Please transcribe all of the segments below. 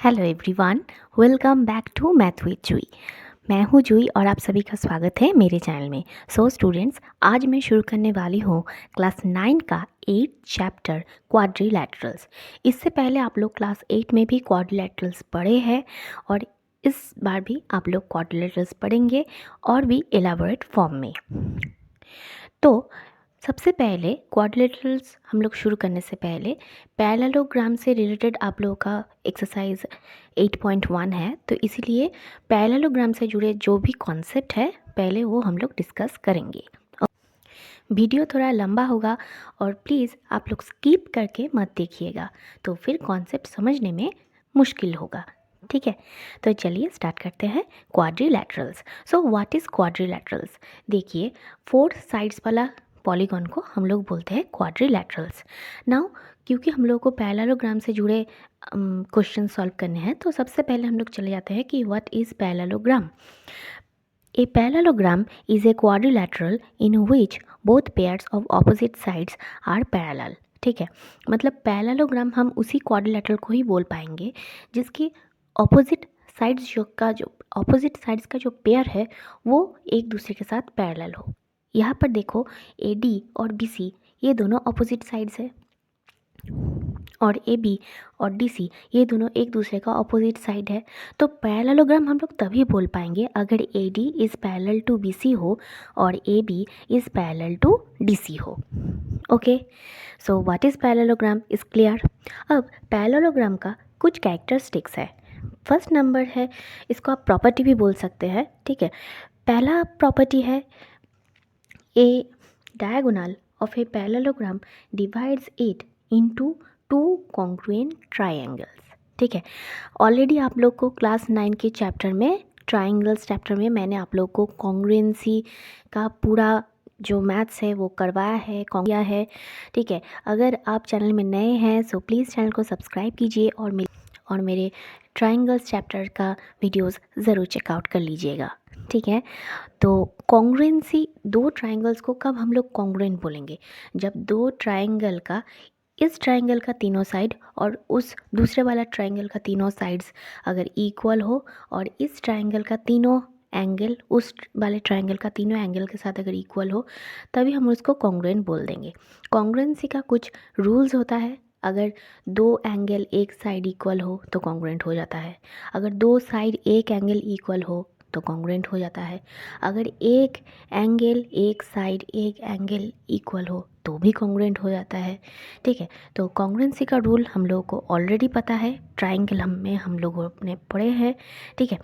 Hello everyone, welcome back to math with Jui. मैं हूँ जुई और आप सभी का स्वागत है मेरे चैनल में। स्टूडेंट्स, आज मैं शुरू करने वाली हूँ क्लास 9 का 8 चैप्टर क्वाड्रिलैटरल्स। इससे पहले आप लोग क्लास 8 में भी क्वाड्रिलैटरल्स पढ़े हैं और इस बार भी आप लोग क्वाड्रिलैटरल्स पढ़ेंगे और भी एलाबोरेट फॉर्म में। तो सबसे पहले क्वाड्रिलेटरल्स हम लोग शुरू करने से पहले पैरेललोग्राम से रिलेटेड आप लोगों का एक्सरसाइज 8.1 है, तो इसीलिए पैरेललोग्राम से जुड़े जो भी कॉन्सेप्ट है पहले वो हम लोग डिस्कस करेंगे। वीडियो थोड़ा लंबा होगा और प्लीज़ आप लोग स्किप करके मत देखिएगा, तो फिर कॉन्सेप्ट समझने में मुश्किल होगा। ठीक है, तो चलिए स्टार्ट करते हैं। क्वाड्रिलैटरल्स। What is quadrilaterals? देखिए, 4 साइड्स वाला पॉलीगॉन को हम लोग बोलते हैं क्वाड्रिलैटरल्स। नाउ क्योंकि हम लोग को पैरेललोग्राम से जुड़े क्वेश्चन सॉल्व करने हैं, तो सबसे पहले हम लोग चले जाते हैं कि what is parallelogram. A parallelogram is a quadrilateral in which both pairs of opposite sides are parallel। ठीक है, मतलब पैरेललोग्राम हम उसी क्वाड्रिलेटरल को ही बोल पाएंगे जिसकी ऑपोजिट साइड्स का जो पेयर है वो एक दूसरे के साथ पैरेलल हो। यहाँ पर देखो, ए डी और बी सी ये दोनों ऑपोजिट साइड्स है और ए बी और डी सी ये दोनों एक दूसरे का ऑपोजिट साइड है। तो पैरेललोग्राम हम लोग तभी बोल पाएंगे अगर A D is parallel to B C हो और A B is parallel to D C हो। Okay, so what is parallelogram is clear. अब पैरेललोग्राम का कुछ कैरेक्टरिस्टिक्स है। फर्स्ट नंबर है, इसको आप प्रॉपर्टी भी बोल सकते हैं। ठीक है, पहला प्रॉपर्टी है a diagonal of a parallelogram divides it into 2 congruent triangles. ठीक है, ऑलरेडी आप लोग को क्लास 9 के चैप्टर में ट्रायंगल्स चैप्टर में मैंने आप लोग को कॉन्ग्रुएंसी का पूरा जो मैथ्स है वो करवाया है, किया है। ठीक है, अगर आप चैनल में नए हैं सो प्लीज़ चैनल को सब्सक्राइब कीजिए और मेरे ट्रायंगल्स चैप्टर का वीडियोस ज़रूर चेकआउट कर लीजिएगा। ठीक है, तो कॉन्ग्रुएंसी, दो ट्रायंगल्स को कब हम लोग कॉन्ग्रुएंट बोलेंगे? जब दो ट्रायंगल का, इस ट्रायंगल का तीनों साइड और उस दूसरे वाला ट्रायंगल का तीनों साइड्स अगर इक्वल हो और इस ट्रायंगल का तीनों एंगल उस वाले ट्रायंगल का तीनों एंगल के साथ अगर इक्वल हो, तभी हम उसको कॉन्ग्रुएंट बोल देंगे। कॉन्ग्रुएंसी का कुछ रूल्स होता है। अगर दो एंगल एक साइड इक्वल हो तो कॉन्ग्रुएंट हो जाता है। अगर दो साइड एक एंगल इक्वल हो तो कॉन्ग्रुएंट हो जाता है। अगर एक एंगल एक साइड एक एंगल इक्वल हो तो भी कॉन्ग्रुएंट हो जाता है। ठीक है, तो कॉन्ग्रुएंसी का रूल हम लोगों को ऑलरेडी पता है, ट्रायंगल हम लोगों ने पढ़े हैं। ठीक है,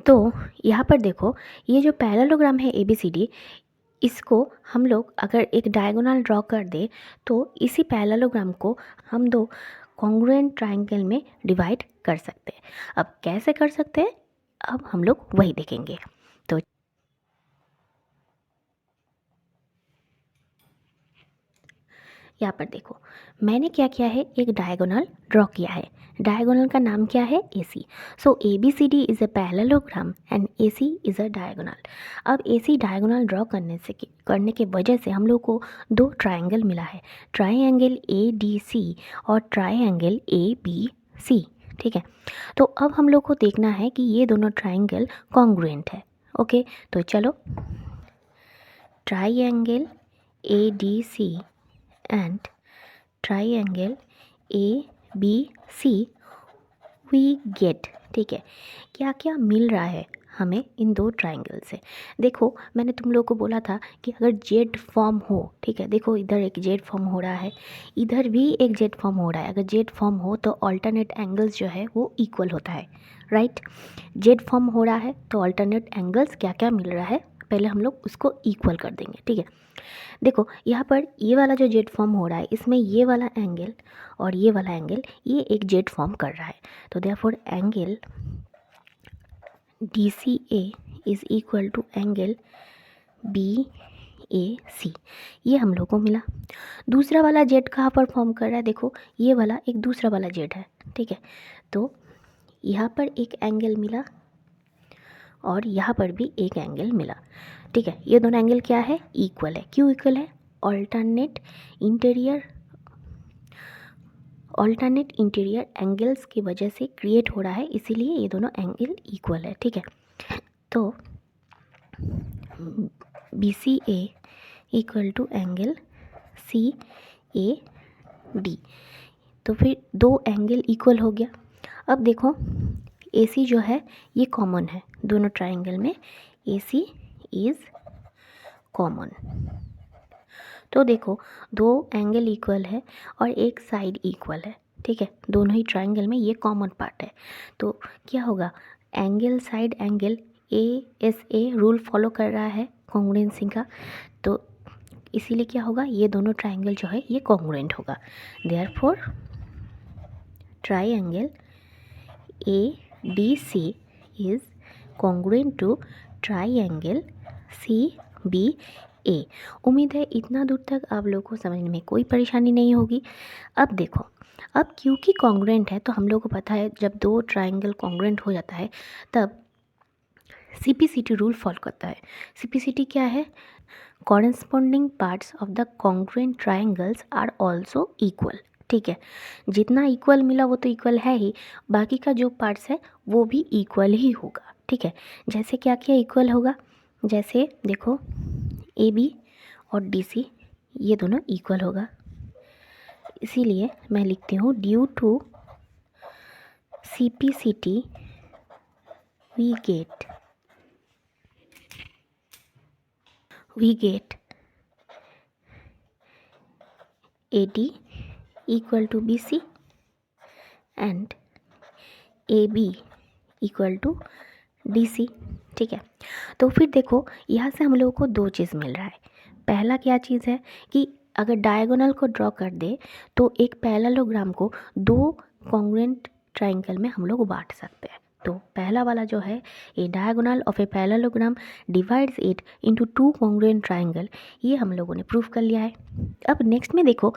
तो यहाँ पर देखो, ये जो पैरेललोग्राम है ABCD, इसको हम लोग अगर एक डायगोनल ड्रॉ कर दे तो इसी पैरेललोग्राम को हम दो कॉन्ग्रुएंट ट्रायंगल में डिवाइड कर सकते हैं। अब कैसे कर सकते हैं, अब हम लोग वही देखेंगे। तो यहाँ पर देखो, मैंने क्या किया है, एक डायगोनल ड्रॉ किया है। डायगोनल का नाम क्या है? AC। ABCD is a parallelogram and AC is a diagonal. अब AC डायगोनल ड्रॉ करने के वजह से हम लोग को दो ट्रायंगल मिला है, ट्रायंगल ADC और ट्रायंगल ABC। ठीक है, तो अब हम लोग को देखना है कि ये दोनों ट्रायंगल कॉन्ग्रुएंट है। ओके, तो चलो, triangle ADC and triangle ABC we get। ठीक है, क्या क्या मिल रहा है हमें इन दो ट्रायंगल से? देखो, मैंने तुम लोग को बोला था कि अगर जेड फॉर्म हो, ठीक है, देखो इधर एक जेड फॉर्म हो रहा है, इधर भी एक जेड फॉर्म हो रहा है। अगर जेड फॉर्म हो तो अल्टरनेट एंगल्स जो है वो इक्वल होता है, राइट। जेड फॉर्म हो रहा है तो अल्टरनेट एंगल्स क्या क्या मिल रहा है, पहले हम लोग उसको इक्वल कर देंगे। ठीक है, देखो यहाँ पर ये वाला जो जेड फॉर्म हो रहा है, इसमें ये वाला एंगल और ये वाला एंगल ये एक जेड फॉर्म कर रहा है। तो therefore angle DCA is equal to angle BAC, ये हम लोग को मिला। दूसरा वाला जेड कहाँ पर फॉर्म कर रहा है? देखो, ये वाला एक दूसरा वाला जेड है। ठीक है, तो यहाँ पर एक एंगल मिला और यहाँ पर भी एक एंगल मिला। ठीक है, ये दोनों एंगल क्या है? इक्वल है। क्यों इक्वल है? Alternate interior alternate interior angles की वजह से क्रिएट हो रहा है, इसीलिए ये दोनों एंगल इक्वल है, ठीक है। तो B C A equal to angle C A D, तो फिर दो एंगल इक्वल हो गया। अब देखो ए सी जो है ये कॉमन है दोनों ट्राइंगल में, ए सी इज़ कॉमन। तो देखो दो एंगल इक्वल है और एक साइड इक्वल है, ठीक है, दोनों ही ट्राइंगल में ये कॉमन पार्ट है। तो क्या होगा, angle side angle a rule follow कर रहा है कॉन्ग्रुएंसी का, तो इसीलिए क्या होगा, ये दोनों ट्राइंगल जो है ये कॉन्ग्रुएंट होगा। Therefore triangle A D C is congruent to triangle C B A. उम्मीद है इतना दूर तक आप लोगों को समझने में कोई परेशानी नहीं होगी। अब देखो, अब क्योंकि कॉन्ग्रुएंट है तो हम लोगों को पता है जब दो ट्राइंगल कॉन्ग्रुएंट हो जाता है तब सीपीसीटी रूल फॉलो करता है। सीपीसीटी क्या है, corresponding parts of the congruent triangles are also equal, ठीक है, जितना इक्वल मिला वो तो इक्वल है ही, बाकी का जो पार्ट्स है वो भी इक्वल ही होगा, ठीक है। जैसे क्या क्या इक्वल होगा, जैसे देखो ए बी और डी सी ये दोनों इक्वल होगा, इसीलिए मैं लिखती हूँ due to C P C T we get A D equal to B C and A B equal to D C, ठीक है। तो फिर देखो यहाँ से हम लोगों को दो चीज़ मिल रहा है। पहला क्या चीज़ है कि अगर डायगोनल को ड्रॉ कर दे तो एक पैरेललोग्राम को दो कॉन्ग्रुएंट ट्राइंगल में हम लोग बांट सकते हैं। तो पहला वाला जो है, a diagonal of a parallelogram divides it into two congruent triangle, ये हम लोगों ने प्रूव कर लिया है। अब नेक्स्ट में देखो,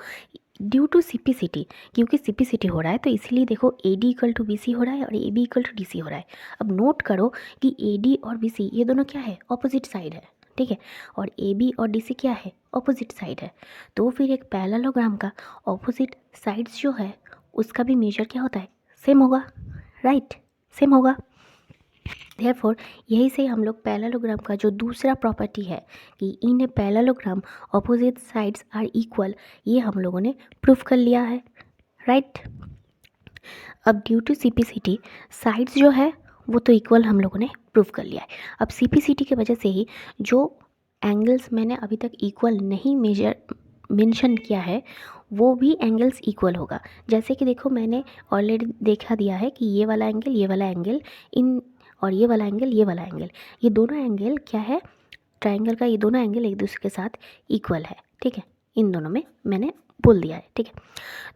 ड्यू टू सीपीसीटी, क्योंकि सीपीसीटी हो रहा है तो इसीलिए देखो A D equal to B C हो रहा है और A B equal to D C हो रहा है। अब नोट करो कि ए डी और बी सी ये दोनों क्या है, ऑपोजिट साइड है, ठीक है, और ए बी और डी सी क्या है, ऑपोजिट साइड है। तो फिर एक पैरेललोग्राम का ऑपोजिट साइड्स जो है उसका भी मेजर क्या होता है, सेम होगा, राइट, सेम होगा। देयरफॉर यही से हम लोग पैरेललोग्राम का जो दूसरा प्रॉपर्टी है कि in a parallelogram opposite sides are equal, ये हम लोगों ने प्रूफ कर लिया है, राइट। अब ड्यू टू सीपीसीटी साइड्स जो है वो तो इक्वल हम लोगों ने प्रूफ कर लिया है। अब सीपीसीटी की वजह से ही जो एंगल्स मैंने अभी तक इक्वल नहीं मेंशन किया है वो भी एंगल्स इक्वल होगा। जैसे कि देखो मैंने ऑलरेडी देखा दिया है कि ये वाला एंगल इन और ये वाला एंगल, ये दोनों एंगल क्या है, ट्राइंगल का ये दोनों एंगल एक दूसरे के साथ इक्वल है, ठीक है, इन दोनों में मैंने बोल दिया है, ठीक है।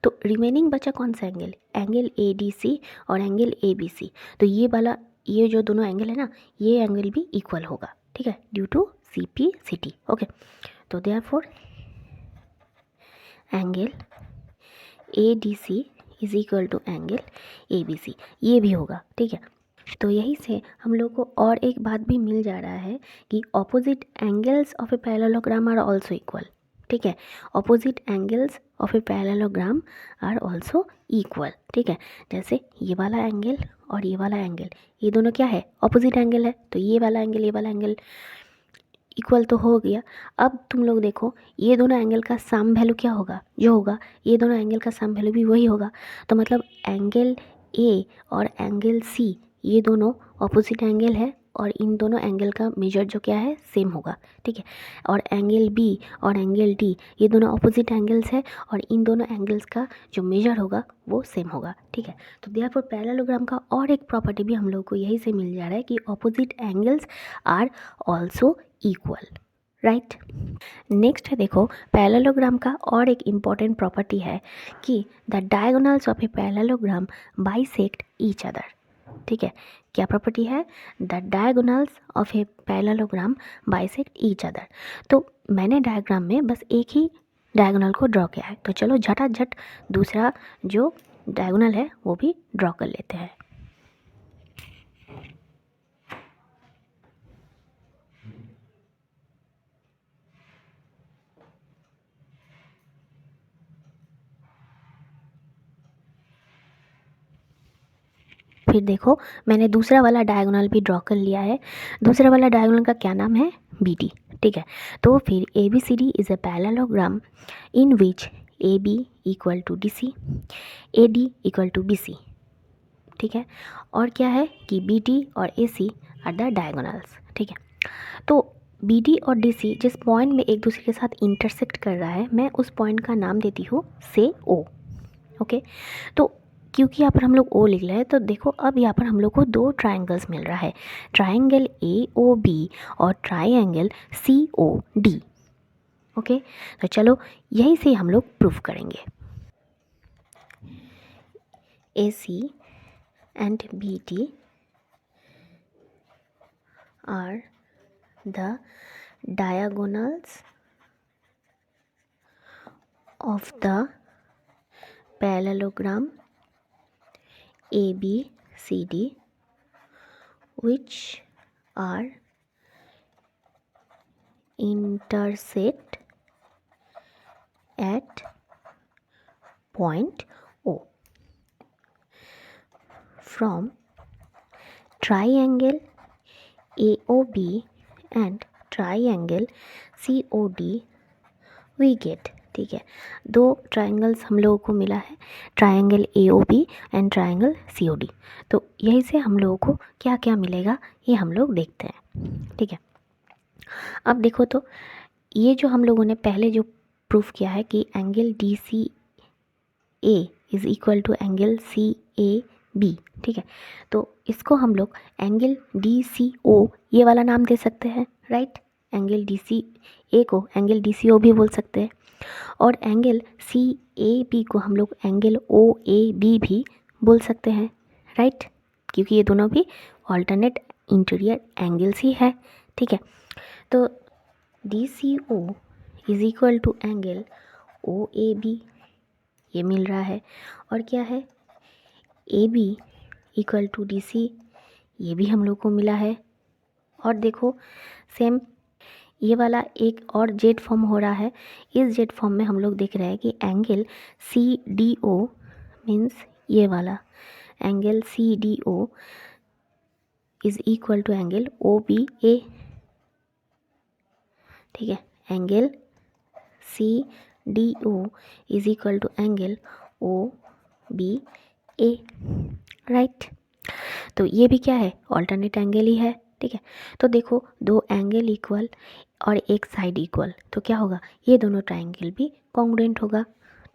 तो रिमेनिंग बचा कौन सा angle, angle A D C और एंगल ए बी सी। तो ये वाला, ये जो दोनों एंगल है ना, ये एंगल भी इक्वल होगा, ठीक है, due to C P C T, okay. तो therefore angle A D C is equal to angle A B C, ये भी होगा, ठीक है। तो यही से हम लोग को और एक बात भी मिल जा रहा है कि opposite angles of a parallelogram are also equal, ठीक है, opposite angles of a parallelogram are also equal, ठीक है। जैसे ये वाला एंगल और ये वाला एंगल, ये दोनों क्या है, ऑपोजिट एंगल है, तो ये वाला एंगल इक्वल तो हो गया। अब तुम लोग देखो ये दोनों एंगल का सम वैल्यू क्या होगा, जो होगा ये दोनों एंगल का सम वैल्यू भी वही होगा। तो मतलब एंगल ए और एंगल सी ये दोनों ऑपोजिट एंगल है और इन दोनों एंगल का मेजर जो क्या है, सेम होगा, ठीक है। और एंगल बी और एंगल डी ये दोनों ऑपोजिट एंगल्स है और इन दोनों एंगल्स का जो मेजर होगा वो सेम होगा, ठीक है। तो देयरफॉर पैरेललोग्राम का और एक प्रॉपर्टी भी हम लोग को यही से मिल जा रहा है कि opposite angles are also equal, right. Next है देखो, पैरेललोग्राम का और एक इम्पॉर्टेंट प्रॉपर्टी है कि the diagonals of a parallelogram bisect each other, ठीक है। क्या प्रॉपर्टी है, the diagonals of a parallelogram bisect each other. तो मैंने डायग्राम में बस एक ही डायगोनल को ड्रॉ किया है, तो चलो झटाझट दूसरा जो डायगोनल है वो भी ड्रॉ कर लेते हैं। फिर देखो मैंने दूसरा वाला डायगोनल भी ड्रॉ कर लिया है। दूसरा वाला डायगोनल का क्या नाम है, बी डी। ठीक है, तो फिर A B C D is a parallelogram in which A B equal to D C, A D equal to B C. ठीक है, और क्या है कि बी डी और A C are the diagonals. ठीक है, तो बी डी और डी सी जिस पॉइंट में एक दूसरे के साथ इंटरसेक्ट कर रहा है, मैं उस पॉइंट का नाम देती हूँ से ओ। ओके, तो क्योंकि यहाँ पर हम लोग ओ लिख रहे हैं, तो देखो अब यहाँ पर हम लोग को दो ट्राइंगल्स मिल रहा है, ट्राइंगल ए ओ बी और triangle C O D. Okay, तो चलो यही से हम लोग प्रूफ करेंगे। A C and B D are the diagonals of the parallelogram ABCD which are intersect at point O. From triangle AOB and triangle COD we get। ठीक है, दो ट्राइंगल्स हम लोगों को मिला है, triangle AOB and triangle COD। तो यहीं से हम लोगों को क्या क्या मिलेगा ये हम लोग देखते हैं। ठीक है, अब देखो तो ये जो हम लोगों ने पहले जो प्रूफ किया है कि angle DCA is equal to angle CAB। ठीक है, तो इसको हम लोग एंगल DCO ये वाला नाम दे सकते हैं, राइट। एंगल DCA को एंगल DCO भी बोल सकते हैं, और एंगल CAB को हम लोग एंगल OAB भी बोल सकते हैं, राइट, क्योंकि ये दोनों भी ऑल्टरनेट इंटीरियर एंगल्स ही है। ठीक है, तो DCO is equal to angle OAB ये मिल रहा है, और क्या है AB इक्वल टू DC ये भी हम लोग को मिला है। और देखो सेम ये वाला एक और जेड फॉर्म हो रहा है, इस जेड फॉर्म में हम लोग देख रहे हैं कि एंगल CDO मीन्स ये वाला angle CDO is equal to angle OBA। ठीक है, angle CDO is equal to angle OBA, right. तो ये भी क्या है, ऑल्टरनेट एंगल ही है। ठीक है, तो देखो दो एंगल इक्वल और एक साइड इक्वल, तो क्या होगा, ये दोनों ट्राइंगल भी कॉन्ग्रुएंट होगा।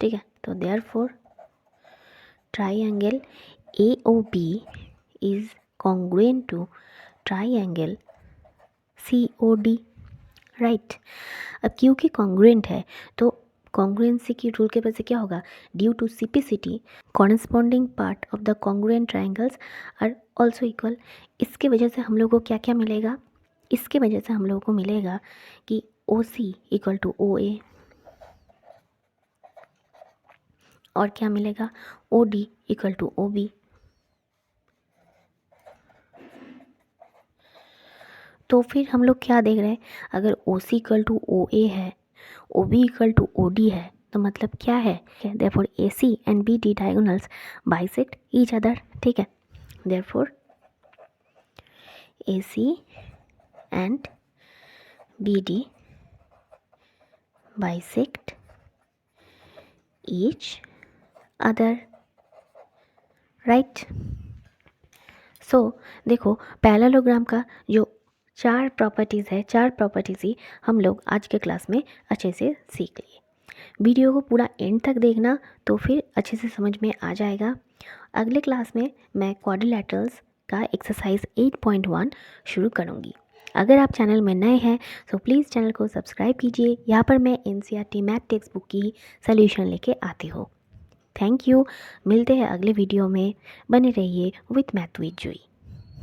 ठीक है, तो therefore triangle AOB is congruent to triangle COD, right. अब क्योंकि कॉन्ग्रुएंट है तो कॉन्ग्रुएंसी की रूल के वजह से क्या होगा, due to CPCT corresponding part of the congruent triangles are also equal. इसके वजह से हम लोग को क्या क्या मिलेगा, इसके वजह से हम लोगों को मिलेगा कि OC इक्वल टू OA, और क्या मिलेगा OD इक्वल टू OB। तो फिर हम लोग क्या देख रहे हैं, अगर OC इक्वल टू OA है, OB इक्वल टू OD है, तो मतलब क्या है, therefore AC and BD diagonals bisect each other. ठीक है, therefore AC and BD bisect each other, right. So देखो पैरेललोग्राम का जो चार प्रॉपर्टीज़ है, चार प्रॉपर्टीज़ ही हम लोग आज के क्लास में अच्छे से सीख लिए। वीडियो को पूरा एंड तक देखना तो फिर अच्छे से समझ में आ जाएगा। अगले क्लास में मैं क्वाड्रिलैटरल्स का एक्सरसाइज 8.1 शुरू करूँगी। अगर आप चैनल में नए हैं तो प्लीज़ चैनल को सब्सक्राइब कीजिए। यहाँ पर मैं NCERT मैथ टेक्स्ट बुक की सॉल्यूशन लेके आती हूँ। थैंक यू, मिलते हैं अगले वीडियो में। बने रहिए विथ मैथ विद जूही।